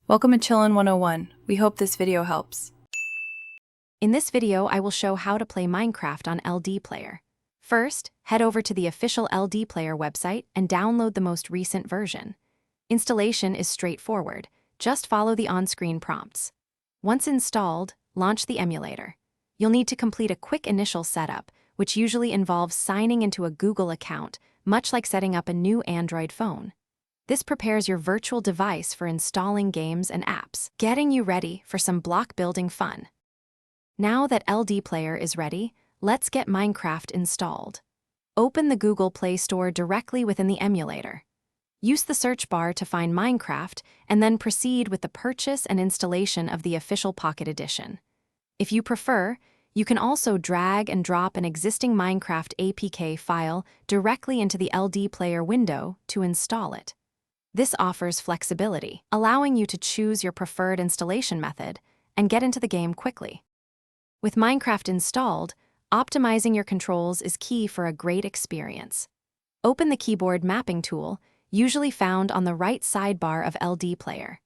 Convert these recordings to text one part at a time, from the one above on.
Welcome to Chillin' 101. We hope this video helps. In this video, I will show how to play Minecraft on LDPlayer. First, head over to the official LDPlayer website and download the most recent version. Installation is straightforward. Just follow the on-screen prompts. Once installed, launch the emulator. You'll need to complete a quick initial setup, which usually involves signing into a Google account, much like setting up a new Android phone. This prepares your virtual device for installing games and apps, getting you ready for some block building fun. Now that LDPlayer is ready, let's get Minecraft installed. Open the Google Play Store directly within the emulator. Use the search bar to find Minecraft and then proceed with the purchase and installation of the official Pocket Edition. If you prefer, you can also drag and drop an existing Minecraft APK file directly into the LDPlayer window to install it. This offers flexibility, allowing you to choose your preferred installation method and get into the game quickly. With Minecraft installed, optimizing your controls is key for a great experience. Open the keyboard mapping tool, usually found on the right sidebar of LDPlayer.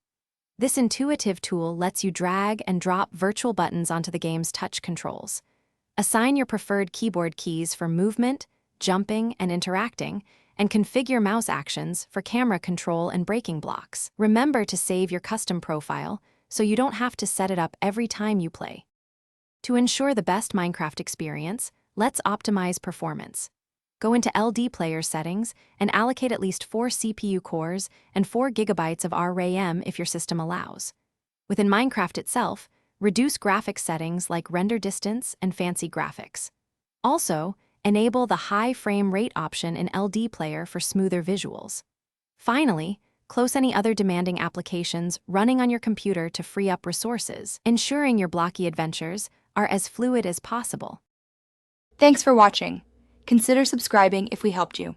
This intuitive tool lets you drag and drop virtual buttons onto the game's touch controls. Assign your preferred keyboard keys for movement, jumping, and interacting, and configure mouse actions for camera control and breaking blocks. Remember to save your custom profile so you don't have to set it up every time you play. To ensure the best Minecraft experience, let's optimize performance. Go into LDPlayer settings and allocate at least 4 CPU cores and 4 GB of RAM if your system allows. Within Minecraft itself, reduce graphics settings like render distance and fancy graphics. Also, enable the high frame rate option in LDPlayer for smoother visuals. Finally, close any other demanding applications running on your computer to free up resources, ensuring your blocky adventures are as fluid as possible. Thanks for watching. Consider subscribing if we helped you.